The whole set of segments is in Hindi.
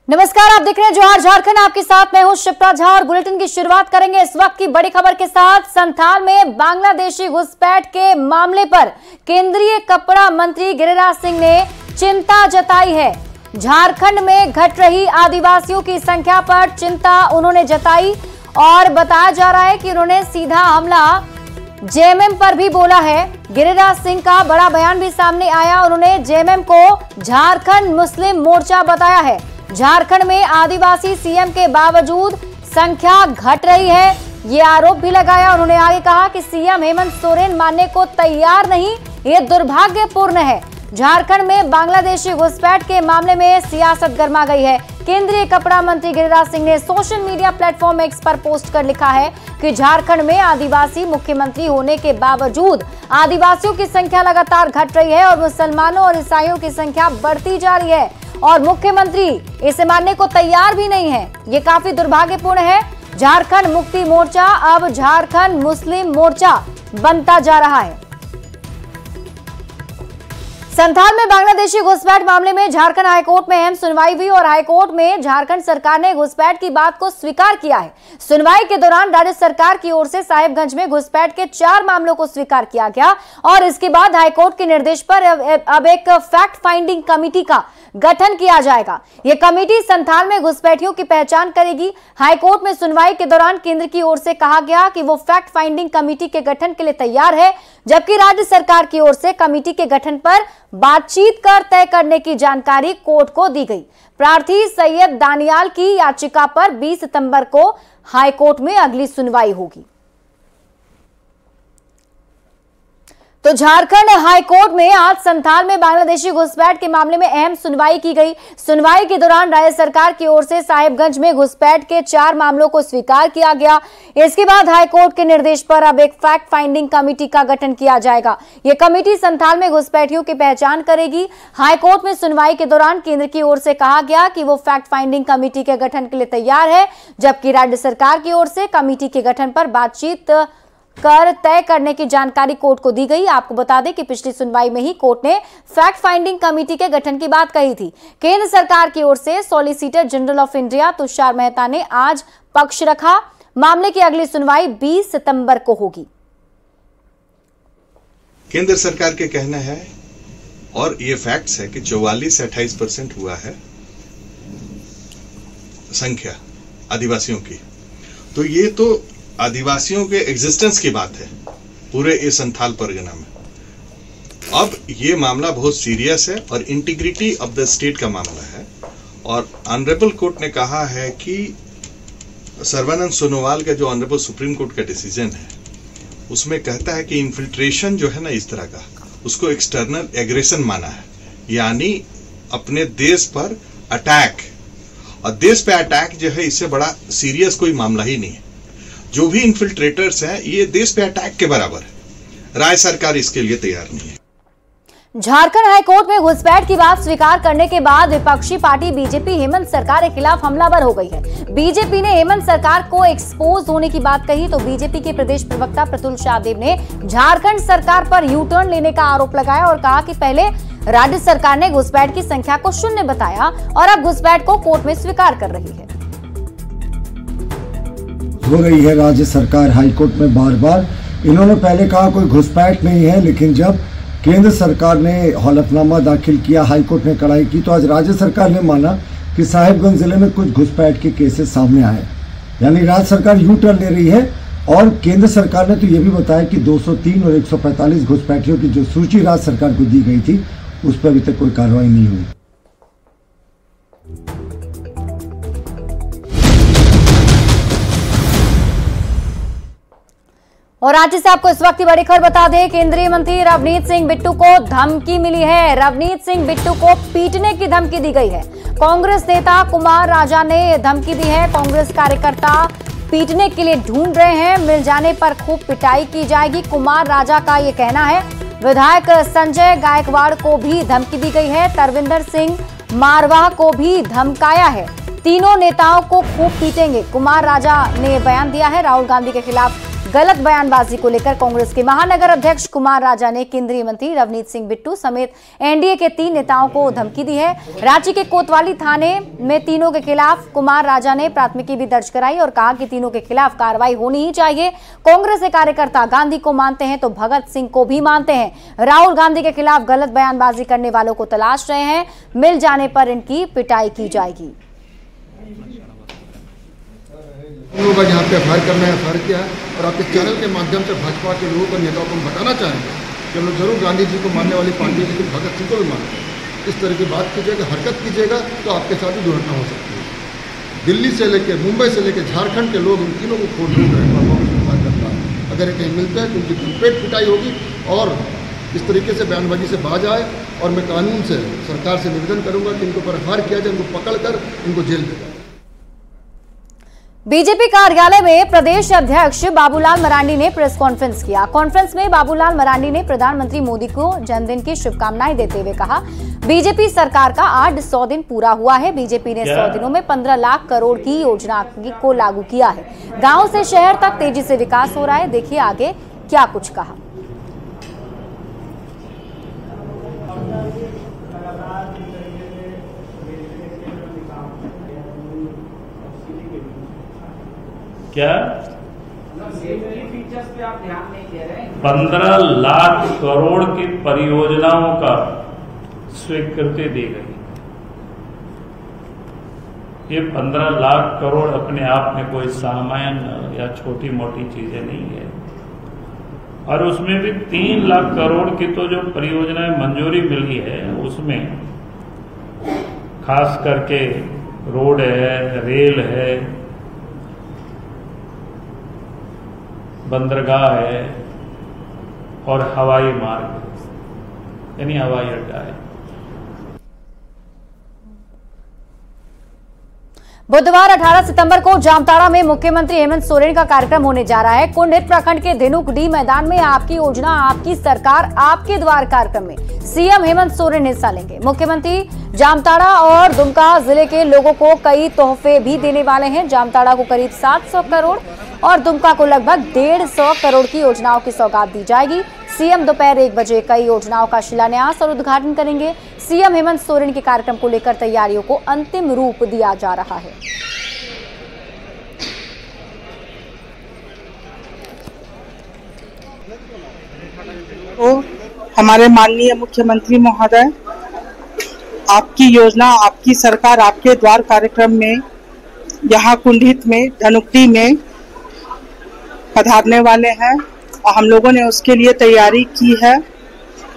नमस्कार, आप देख रहे हैं जोहार झारखंड। आपके साथ मैं हूं शिप्रा झा और बुलेटिन की शुरुआत करेंगे इस वक्त की बड़ी खबर के साथ। संथाल में बांग्लादेशी घुसपैठ के मामले पर केंद्रीय कपड़ा मंत्री गिरिराज सिंह ने चिंता जताई है। झारखंड में घट रही आदिवासियों की संख्या पर चिंता उन्होंने जताई और बताया जा रहा है कि उन्होंने सीधा हमला जेएमएम पर भी बोला है। गिरिराज सिंह का बड़ा बयान भी सामने आया। उन्होंने जेएमएम को झारखंड मुस्लिम मोर्चा बताया है। झारखंड में आदिवासी सीएम के बावजूद संख्या घट रही है, ये आरोप भी लगाया। उन्होंने आगे कहा कि सीएम हेमंत सोरेन मानने को तैयार नहीं, ये दुर्भाग्यपूर्ण है। झारखंड में बांग्लादेशी घुसपैठ के मामले में सियासत गर्मा गई है। केंद्रीय कपड़ा मंत्री गिरिराज सिंह ने सोशल मीडिया प्लेटफॉर्म एक्स पर पोस्ट कर लिखा है कि झारखंड में आदिवासी मुख्यमंत्री होने के बावजूद आदिवासियों की संख्या लगातार घट रही है और मुसलमानों और ईसाइयों की संख्या बढ़ती जा रही है और मुख्यमंत्री इसे मानने को तैयार भी नहीं है। ये काफी दुर्भाग्यपूर्ण है। झारखंड मुक्ति मोर्चा अब झारखंड मुस्लिम मोर्चा बनता जा रहा है। संथाल में बांग्लादेशी घुसपैठ मामले में झारखंड हाईकोर्ट में अहम सुनवाई हुई और हाईकोर्ट में झारखंड सरकार ने घुसपैठ की बात को स्वीकार किया है। सुनवाई के दौरान राज्य सरकार की ओर से साहिबगंज में घुसपैठ के 4 मामलों को स्वीकार किया गया और इसके बाद हाईकोर्ट के निर्देश पर अब एक फैक्ट फाइंडिंग कमेटी का गठन किया जाएगा। यह कमेटी संथाल में घुसपैठियों की पहचान करेगी। हाईकोर्ट में सुनवाई के दौरान केंद्र की ओर से कहा गया कि वो फैक्ट फाइंडिंग कमेटी के गठन के लिए तैयार है, जबकि राज्य सरकार की ओर से कमेटी के गठन पर बातचीत कर तय करने की जानकारी कोर्ट को दी गई। प्रार्थी सैयद दानियाल की याचिका पर 20 सितंबर को हाईकोर्ट में अगली सुनवाई होगी। तो झारखंड हाईकोर्ट में आज संथाल में बांग्लादेशी घुसपैठ के मामले में अहम सुनवाई की गई। सुनवाई के दौरान राज्य सरकार की ओर से साहिबगंज में घुसपैठ के 4 मामलों को स्वीकार किया गया। इसके बाद हाईकोर्ट के निर्देश पर अब एक फैक्ट फाइंडिंग कमेटी का गठन किया जाएगा। यह कमेटी संथाल में घुसपैठियों की पहचान करेगी। हाईकोर्ट में सुनवाई के दौरान केंद्र की ओर से कहा गया कि वो फैक्ट फाइंडिंग कमेटी के गठन के लिए तैयार है, जबकि राज्य सरकार की ओर से कमेटी के गठन पर बातचीत कर तय करने की जानकारी कोर्ट को दी गई। आपको बता दें कि पिछली सुनवाई में ही कोर्ट ने फैक्ट फाइंडिंग कमेटी के गठन की बात कही थी। केंद्र सरकार की ओर से solicitor general of India Tushar Mehta ने आज पक्ष रखा। मामले की अगली सुनवाई 20 सितंबर को होगी। केंद्र सरकार के कहना है और ये फैक्ट्स है कि 44 से 28% हुआ है संख्या आदिवासियों की। तो ये तो आदिवासियों के एग्जिस्टेंस की बात है पूरे इस संथाल परगना में। अब ये मामला बहुत सीरियस है और इंटीग्रिटी ऑफ द स्टेट का मामला है और ऑनरेबल कोर्ट ने कहा है कि सर्बानंद सोनोवाल का जो ऑनरेबल सुप्रीम कोर्ट का डिसीजन है उसमें कहता है कि इन्फिल्ट्रेशन जो है ना इस तरह का, उसको एक्सटर्नल एग्रेशन माना है, यानी अपने देश पर अटैक। और देश पे अटैक जो है इससे बड़ा सीरियस कोई मामला ही नहीं है। जो भी इन्फिल्ट्रेटर्स हैं ये देश पे अटैक के बराबर है। राज्य सरकार इसके लिए तैयार नहीं है। झारखंड हाईकोर्ट में घुसपैठ की बात स्वीकार करने के बाद विपक्षी पार्टी बीजेपी हेमंत सरकार के खिलाफ हमलावर हो गई है। बीजेपी ने हेमंत सरकार को एक्सपोज होने की बात कही तो बीजेपी के प्रदेश प्रवक्ता प्रतुल शाहदेव ने झारखंड सरकार पर यू टर्न लेने का आरोप लगाया और कहा कि पहले राज्य सरकार ने घुसपैठ की संख्या को 0 बताया और अब घुसपैठ को कोर्ट में स्वीकार कर रही है। हो रही है राज्य सरकार हाईकोर्ट में बार बार। इन्होंने पहले कहा कोई घुसपैठ नहीं है, लेकिन जब केंद्र सरकार ने हलफनामा दाखिल किया, हाईकोर्ट ने कड़ाई की, तो आज राज्य सरकार ने माना कि साहिबगंज जिले में कुछ घुसपैठ के केसेस सामने आए। यानी राज्य सरकार यू टर्न ले रही है और केंद्र सरकार ने तो ये भी बताया कि 203 और 145 घुसपैठियों की जो सूची राज्य सरकार को दी गई थी उस पर अभी तक कोई कार्रवाई नहीं हुई। और राज्य से आपको इस वक्त की बड़ी खबर बता दें, केंद्रीय मंत्री रवनीत सिंह बिट्टू को धमकी मिली है। रवनीत सिंह बिट्टू को पीटने की धमकी दी गई है। कांग्रेस नेता कुमार राजा ने धमकी दी है। कांग्रेस कार्यकर्ता पीटने के लिए ढूंढ रहे हैं, मिल जाने पर खूब पिटाई की जाएगी, कुमार राजा का ये कहना है। विधायक संजय गायकवाड़ को भी धमकी दी गई है। तरविंदर सिंह मारवाह को भी धमकाया है। तीनों नेताओं को खूब पीटेंगे, कुमार राजा ने बयान दिया है। राहुल गांधी के खिलाफ गलत बयानबाजी को लेकर कांग्रेस के महानगर अध्यक्ष कुमार राजा ने केंद्रीय मंत्री रवनीत सिंह बिट्टू समेत एनडीए के 3 नेताओं को धमकी दी है। रांची के कोतवाली थाने में तीनों के खिलाफ कुमार राजा ने प्राथमिकी भी दर्ज कराई और कहा कि तीनों के खिलाफ कार्रवाई होनी ही चाहिए। कांग्रेस के कार्यकर्ता गांधी को मानते हैं तो भगत सिंह को भी मानते हैं। राहुल गांधी के खिलाफ गलत बयानबाजी करने वालों को तलाश रहे हैं, मिल जाने पर इनकी पिटाई की जाएगी। हम लोगों का यहाँ पे एफआईआर करना है, एफआईआर किया है और आपके चैनल के माध्यम से भाजपा के लोगों को, नेताओं को हम बताना चाहेंगे कि हम लोग जरूर गांधी जी को मानने वाली पार्टी है, लेकिन भगत सिंह को भी मानते हैं। इस तरह की बात कीजिएगा, हरकत कीजिएगा तो आपके साथ भी दुर्घटना हो सकती है। दिल्ली से लेकर मुंबई से लेकर झारखंड के लोग इन तीनों को खोज ढूंढ रहे हैं। अगर ये कहीं मिलते हैं तो उनकी पेट पिटाई होगी और इस तरीके से बयानबाजी से बाज आए। और मैं कानून से, सरकार से निवेदन करूंगा कि इनको पर एफआईआर किया जाए, इनको पकड़कर इनको जेल भेजा जाए। बीजेपी कार्यालय में प्रदेश अध्यक्ष बाबूलाल मरांडी ने प्रेस कॉन्फ्रेंस किया। कॉन्फ्रेंस में बाबूलाल मरांडी ने प्रधानमंत्री मोदी को जन्मदिन की शुभकामनाएं देते हुए कहा, बीजेपी सरकार का आज 100 दिन पूरा हुआ है। बीजेपी ने 100 दिनों में 15 लाख करोड़ की योजना को लागू किया है। गांव से शहर तक तेजी से विकास हो रहा है। देखिए आगे क्या कुछ कहा। क्या 15 लाख करोड़ की परियोजनाओं का स्वीकृति दी गई। ये 15 लाख करोड़ अपने आप में कोई सामान्य या छोटी मोटी चीजें नहीं है। और उसमें भी 3 लाख करोड़ की तो जो परियोजनाएं मंजूरी मिली है, उसमें खास करके रोड है, रेल है, बंदरगाह है और हवाई मार्ग यानी हवाई अड्डा है। बुधवार 18 सितंबर को जामताड़ा में मुख्यमंत्री हेमंत सोरेन का कार्यक्रम होने जा रहा है। कुंडित प्रखंड के धेनुकडी मैदान में आपकी योजना आपकी सरकार आपके द्वार कार्यक्रम में सीएम हेमंत सोरेन हिस्सा लेंगे। मुख्यमंत्री जामताड़ा और दुमका जिले के लोगों को कई तोहफे भी देने वाले हैं। जामताड़ा को करीब 700 करोड़ और दुमका को लगभग 150 करोड़ की योजनाओं की सौगात दी जाएगी। सीएम दोपहर 1 बजे कई योजनाओं का शिलान्यास और उद्घाटन करेंगे। सीएम हेमंत सोरेन के कार्यक्रम को लेकर तैयारियों को अंतिम रूप दिया जा रहा है। तो हमारे माननीय मुख्यमंत्री महोदय आपकी योजना आपकी सरकार आपके द्वार कार्यक्रम में यहाँ कुंडित में धनुकडी में पधारने वाले हैं और हम लोगों ने उसके लिए तैयारी की है।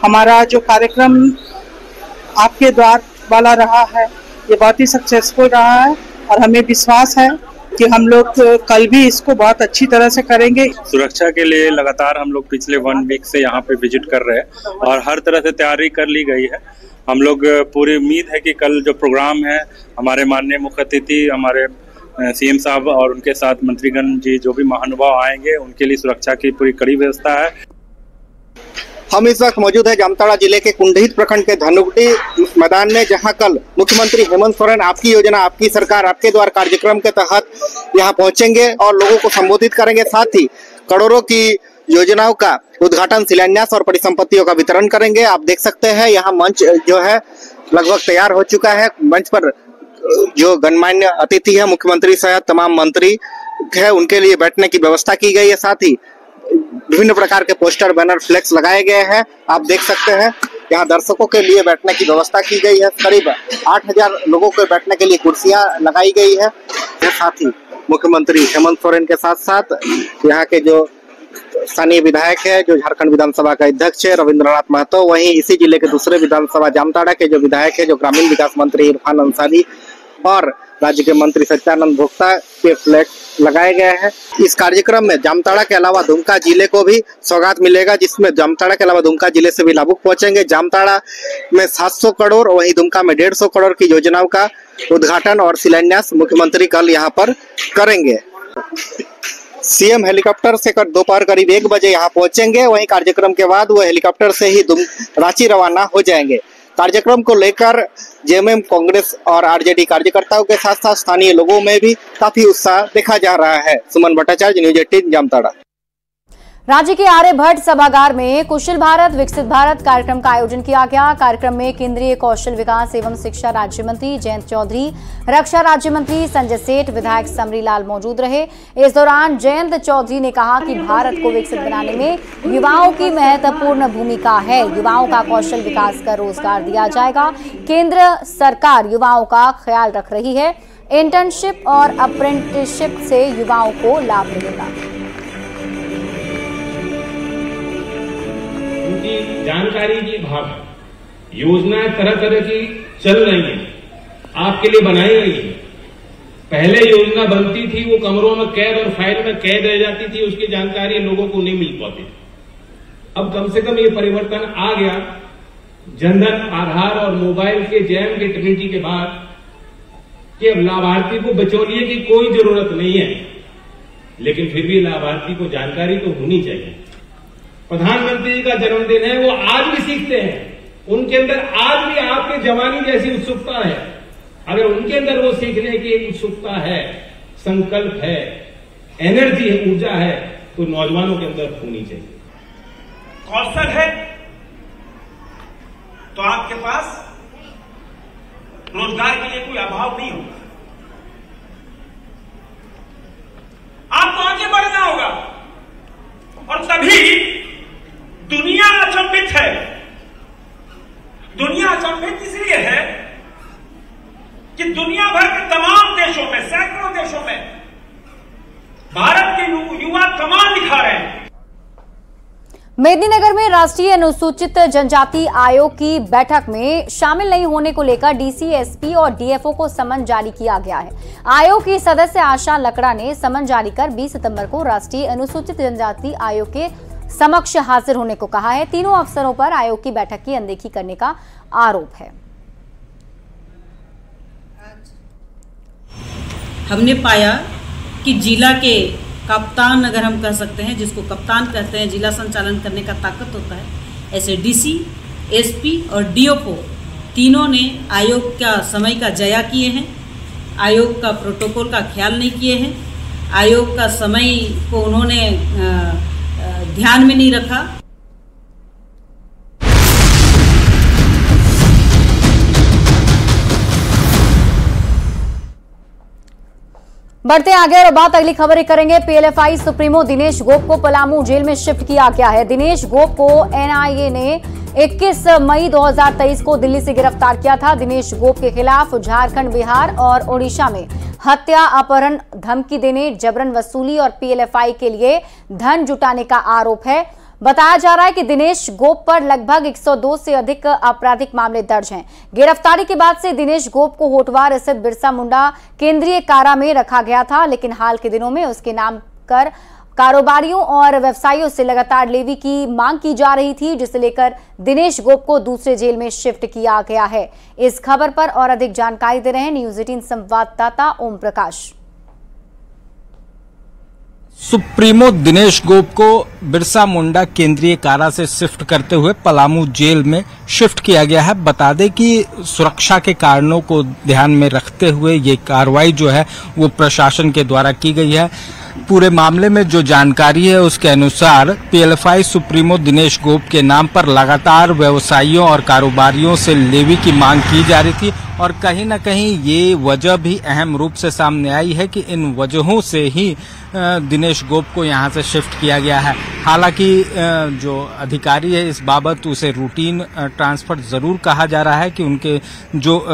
हमारा जो कार्यक्रम आपके द्वार वाला रहा है ये बहुत ही सक्सेसफुल रहा है और हमें विश्वास है कि हम लोग कल भी इसको बहुत अच्छी तरह से करेंगे। सुरक्षा के लिए लगातार हम लोग पिछले 1 वीक से यहाँ पे विजिट कर रहे हैं और हर तरह से तैयारी कर ली गई है। हम लोग पूरी उम्मीद है कि कल जो प्रोग्राम है हमारे माननीय मुख्य अतिथि हमारे सीएम साहब और उनके साथ मंत्रीगण जी जो भी महानुभाव आएंगे उनके लिए सुरक्षा की पूरी कड़ी व्यवस्था है। हम इस वक्त मौजूद है जामताड़ा जिले के कुंडित प्रखंड के धनुकडी मैदान में, जहां कल मुख्यमंत्री हेमंत सोरेन आपकी योजना आपकी सरकार आपके द्वार कार्यक्रम के तहत यहां पहुंचेंगे और लोगों को संबोधित करेंगे। साथ ही करोड़ों की योजनाओं का उद्घाटन, शिलान्यास और परिसंपत्तियों का वितरण करेंगे। आप देख सकते हैं यहाँ मंच जो है लगभग तैयार हो चुका है। मंच पर जो गणमान्य अतिथि है मुख्यमंत्री सहित तमाम मंत्री है उनके लिए बैठने की व्यवस्था की गई है। साथ ही विभिन्न प्रकार के पोस्टर, बैनर, फ्लेक्स लगाए गए हैं। आप देख सकते हैं यहाँ दर्शकों के लिए बैठने की व्यवस्था की गई है। करीब 8000 लोगों को बैठने के लिए कुर्सियां लगाई गई है। साथ ही मुख्यमंत्री हेमंत सोरेन के साथ साथ यहाँ के जो स्थानीय विधायक है, जो झारखंड विधानसभा का अध्यक्ष है रविंद्रनाथ महतो, वहीं इसी जिले के दूसरे विधानसभा जामताड़ा के जो विधायक है, जो ग्रामीण विकास मंत्री इरफान अंसारी और राज्य के मंत्री सत्यानंद भोक्ता के फ्लैग लगाए गए हैं। इस कार्यक्रम में जामताड़ा के अलावा दुमका जिले को भी सौगात मिलेगा, जिसमें जामताड़ा के अलावा दुमका जिले से भी लाभुक पहुंचेंगे। जामताड़ा में 700 करोड़, वहीं दुमका में 150 करोड़ की योजनाओं का उद्घाटन और शिलान्यास मुख्यमंत्री कल यहाँ पर करेंगे। सीएम हेलीकॉप्टर से दोपहर करीब 1 बजे यहाँ पहुंचेंगे। वहीं कार्यक्रम के बाद वो हेलीकॉप्टर से ही रांची रवाना हो जाएंगे। कार्यक्रम को लेकर जेएमएम, कांग्रेस और आरजेडी कार्यकर्ताओं के साथ साथ स्थानीय लोगों में भी काफी उत्साह देखा जा रहा है। सुमन भट्टाचार्य, न्यूज़ 18 जामताड़ा। राज्य के आर्यभट्ट सभागार में कुशल भारत विकसित भारत कार्यक्रम का आयोजन किया गया। कार्यक्रम में केंद्रीय कौशल विकास एवं शिक्षा राज्य मंत्री जयंत चौधरी, रक्षा राज्य मंत्री संजय सेठ, विधायक समरी लाल मौजूद रहे। इस दौरान जयंत चौधरी ने कहा कि भारत को विकसित बनाने में युवाओं की महत्वपूर्ण भूमिका है। युवाओं का कौशल विकास कर रोजगार दिया जाएगा। केंद्र सरकार युवाओं का ख्याल रख रही है। इंटर्नशिप और अप्रेंटिसशिप से युवाओं को लाभ मिलेगा। उनकी जानकारी की भाव, योजनाएं तरह तरह की चल रही हैं, आपके लिए बनाई गई है। पहले योजना बनती थी वो कमरों में कैद और फाइल में कैद रह जाती थी, उसकी जानकारी लोगों को नहीं मिल पाती। अब कम से कम ये परिवर्तन आ गया। जनधन, आधार और मोबाइल के जैम के ट्रिनिटी के बाद कि अब लाभार्थी को बिचौलिए की कोई जरूरत नहीं है, लेकिन फिर भी लाभार्थी को जानकारी तो होनी चाहिए। प्रधानमंत्री जी का जन्मदिन है, वो आज भी सीखते हैं। उनके अंदर आज भी आपके जवानी जैसी उत्सुकता है। अगर उनके अंदर वो सीखने की उत्सुकता है, संकल्प है, एनर्जी है, ऊर्जा है, तो नौजवानों के अंदर होनी चाहिए। कौशल है तो आपके पास रोजगार के लिए कोई अभाव नहीं होगा। आपको आगे बढ़ना होगा और तभी दुनिया अचंभित है। दुनिया अचंभित इसलिए है कि दुनिया भर के तमाम देशों में, सैकड़ों देशों में भारत के युवा कमाल दिखा रहे हैं। मेदिनीनगर में राष्ट्रीय अनुसूचित जनजाति आयोग की बैठक में शामिल नहीं होने को लेकर डीसी, एसपी और डीएफओ को समन जारी किया गया है। आयोग की सदस्य आशा लकड़ा ने समन जारी कर 20 सितंबर को राष्ट्रीय अनुसूचित जनजाति आयोग के समक्ष हाजिर होने को कहा है। तीनों अफसरों पर आयोग की बैठक की अनदेखी करने का आरोप है। हमने पाया कि जिला के कप्तान, अगर हम कह सकते हैं, जिसको कप्तान कहते हैं, जिला संचालन करने का ताकत होता है, ऐसे डीसी, एसपी और डीएफओ तीनों ने आयोग का समय का जया किए हैं, आयोग का प्रोटोकॉल का ख्याल नहीं किए हैं, आयोग का समय को उन्होंने ध्यान में नहीं रखा। बढ़ते आगे और बात अगली खबर करेंगे। पीएलएफआई सुप्रीमो दिनेश गोप को पलामू जेल में शिफ्ट किया गया है। दिनेश गोप को एनआईए ने 21 मई 2023 को दिल्ली से गिरफ्तार किया था। दिनेश गोप के खिलाफ झारखंड, बिहार और ओडिशा में हत्या, अपहरण, धमकी देने, जबरन वसूली और पीएलएफआई के लिए धन जुटाने का आरोप है। बताया जा रहा है कि दिनेश गोप पर लगभग 102 से अधिक आपराधिक मामले दर्ज हैं। गिरफ्तारी के बाद से दिनेश गोप को होटवार स्थित बिरसा मुंडा केंद्रीय कारा में रखा गया था, लेकिन हाल के दिनों में उसके नाम कर कारोबारियों और व्यवसायियों से लगातार लेवी की मांग की जा रही थी, जिसे लेकर दिनेश गोप को दूसरे जेल में शिफ्ट किया गया है। इस खबर पर और अधिक जानकारी दे रहे हैं न्यूज 18 संवाददाता ओम प्रकाश। सुप्रीमो दिनेश गोप को बिरसा मुंडा केंद्रीय कारा से शिफ्ट करते हुए पलामू जेल में शिफ्ट किया गया है। बता दें कि सुरक्षा के कारणों को ध्यान में रखते हुए ये कार्रवाई जो है वो प्रशासन के द्वारा की गई है। पूरे मामले में जो जानकारी है उसके अनुसार पीएलएफआई सुप्रीमो दिनेश गोप के नाम पर लगातार व्यवसायियों और कारोबारियों से लेवी की मांग की जा रही थी और कहीं न कहीं ये वजह भी अहम रूप से सामने आई है कि इन वजहों से ही दिनेश गोप को यहां से शिफ्ट किया गया है। हालांकि जो अधिकारी है इस बाबत उसे रूटीन ट्रांसफर जरूर कहा जा रहा है कि उनके जो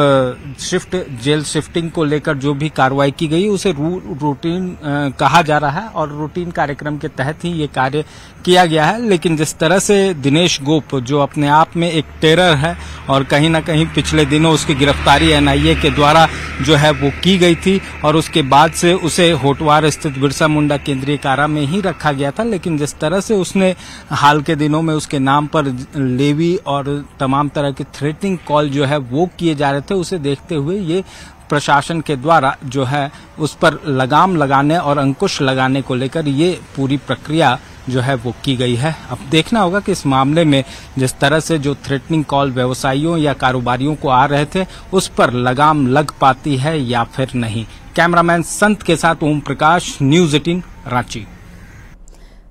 जेल शिफ्टिंग को लेकर जो भी कार्रवाई की गई उसे रूटीन कहा जा रहा है और रूटीन कार्यक्रम के तहत ही ये कार्य किया गया है। लेकिन जिस तरह से दिनेश गोप जो अपने आप में एक टेरर है और कहीं न कहीं पिछले दिनों उसकी गिरफ्तारी एनआईए के द्वारा जो है वो की गई थी और उसके बाद से उसे होटवार स्थित बिरसा मुंडा केंद्रीय कारा में ही रखा गया था, लेकिन जिस तरह से उसने हाल के दिनों में उसके नाम पर लेवी और तमाम तरह के थ्रेटनिंग कॉल जो है वो किए जा रहे थे, उसे देखते हुए ये प्रशासन के द्वारा जो है उस पर लगाम लगाने और अंकुश लगाने को लेकर ये पूरी प्रक्रिया जो है वो की गई है। अब देखना होगा कि इस मामले में जिस तरह से जो थ्रेटनिंग कॉल व्यवसायियों या कारोबारियों को आ रहे थे उस पर लगाम लग पाती है या फिर नहीं। कैमरामैन संत के साथ ओम प्रकाश, न्यूज 18 रांची।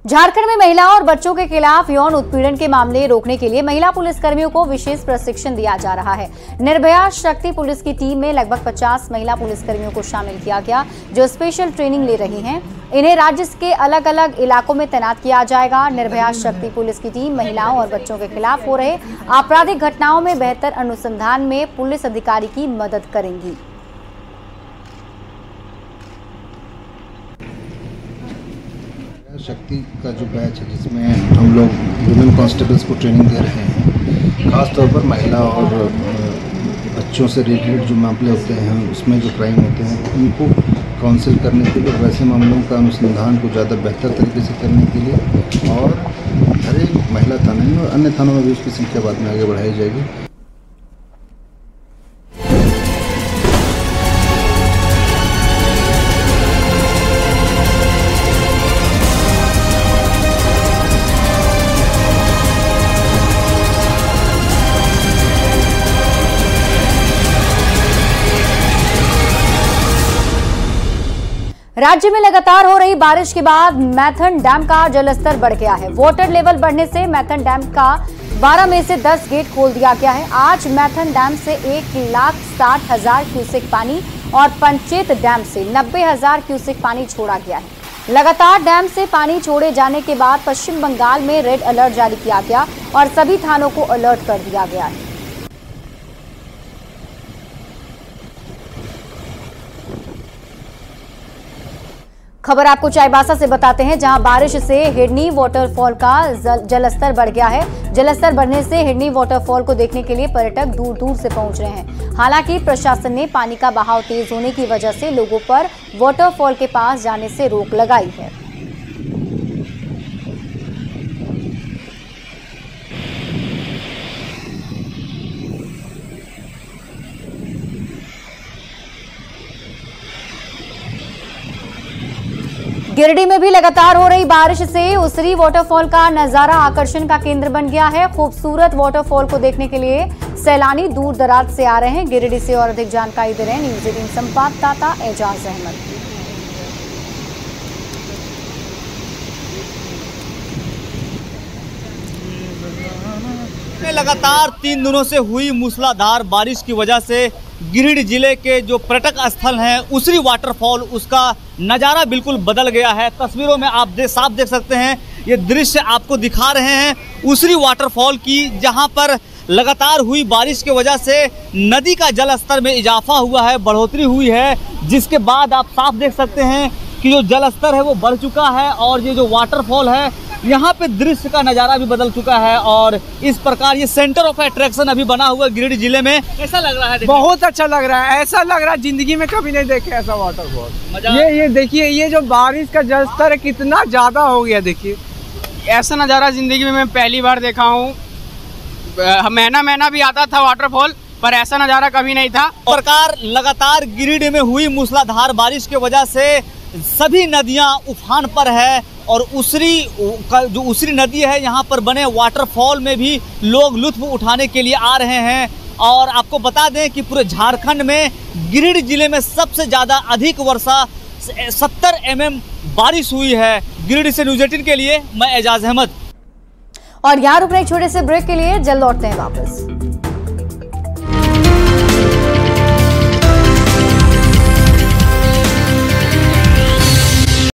झारखंड में महिलाओं और बच्चों के खिलाफ यौन उत्पीड़न के मामले रोकने के लिए महिला पुलिसकर्मियों को विशेष प्रशिक्षण दिया जा रहा है। निर्भया शक्ति पुलिस की टीम में लगभग 50 महिला पुलिसकर्मियों को शामिल किया गया, जो स्पेशल ट्रेनिंग ले रही हैं। इन्हें राज्य के अलग अलग इलाकों में तैनात किया जाएगा। निर्भया शक्ति पुलिस की टीम महिलाओं और बच्चों के खिलाफ हो रहे आपराधिक घटनाओं में बेहतर अनुसंधान में पुलिस अधिकारी की मदद करेंगी। शक्ति का जो बैच है जिसमें हम लोग वुमेन कांस्टेबल्स को ट्रेनिंग दे रहे हैं, खासतौर पर महिला और बच्चों से रिलेटेड जो मामले होते हैं उसमें जो क्राइम होते हैं उनको काउंसिल करने के लिए, वैसे मामलों का अनुसंधान को ज़्यादा बेहतर तरीके से करने के लिए और हर एक महिला थाने में और अन्य थानों में भी उसकी संख्या बाद में आगे बढ़ाई जाएगी। राज्य में लगातार हो रही बारिश के बाद मैथन डैम का जलस्तर बढ़ गया है। वाटर लेवल बढ़ने से मैथन डैम का 12 में से 10 गेट खोल दिया गया है। आज मैथन डैम से 1,60,000 क्यूसेक पानी और पंचेत डैम से 90,000 क्यूसेक पानी छोड़ा गया है। लगातार डैम से पानी छोड़े जाने के बाद पश्चिम बंगाल में रेड अलर्ट जारी किया गया और सभी थानों को अलर्ट कर दिया गया है। खबर आपको चाईबासा से बताते हैं, जहां बारिश से हिरनी वाटरफॉल का जलस्तर बढ़ गया है। जलस्तर बढ़ने से हिरनी वाटरफॉल को देखने के लिए पर्यटक दूर दूर से पहुंच रहे हैं। हालांकि प्रशासन ने पानी का बहाव तेज होने की वजह से लोगों पर वाटरफॉल के पास जाने से रोक लगाई है। गिरिडीह में भी लगातार हो रही बारिश से उसरी वाटरफॉल का नजारा आकर्षण का केंद्र बन गया है। खूबसूरत वाटरफॉल को देखने के लिए सैलानी दूर दराज से आ रहे हैं। गिरिडीह से और अधिक जानकारी दे रहे हैं न्यूज़ 18 संवाददाता एजाज अहमद। लगातार 3 दिनों से हुई मूसलाधार बारिश की वजह से गिरिडीह जिले के जो पर्यटक स्थल हैं उसरी वाटरफॉल, उसका नज़ारा बिल्कुल बदल गया है। तस्वीरों में आप साफ देख सकते हैं, ये दृश्य आपको दिखा रहे हैं उसरी वाटरफॉल की, जहां पर लगातार हुई बारिश की वजह से नदी का जल स्तर में इजाफा हुआ है, बढ़ोतरी हुई है, जिसके बाद आप साफ देख सकते हैं कि जो जल स्तर है वो बढ़ चुका है और ये जो वाटरफॉल है यहाँ पे दृश्य का नज़ारा भी बदल चुका है। और इस प्रकार ये सेंटर ऑफ अट्रैक्शन अभी बना हुआ है गिरिडीह जिले में। कैसा लग रहा है? बहुत अच्छा लग रहा है। ऐसा लग रहा है जिंदगी में कभी नहीं देखे ऐसा वाटरफॉल। ये देखिए, ये जो बारिश का जलस्तर है कितना ज्यादा हो गया। देखिए, ऐसा नज़ारा जिंदगी में मैं पहली बार देखा हूँ। महीना भी आता था वाटरफॉल, पर ऐसा नज़ारा कभी नहीं था। प्रकार लगातार गिरिडीह में हुई मूसलाधार बारिश की वजह से सभी नदियां उफान पर है और जो उसरी नदी है यहाँ पर बने वाटरफॉल में भी लोग लुत्फ उठाने के लिए आ रहे हैं। और आपको बता दें कि पूरे झारखंड में गिरिडीह जिले में सबसे ज़्यादा अधिक वर्षा 70 mm बारिश हुई है। गिरिडीह से न्यूज़ 18 के लिए मैं एजाज अहमद। और यहाँ रुकने एक छोटे से ब्रेक के लिए जल्द लौटते हैं वापस।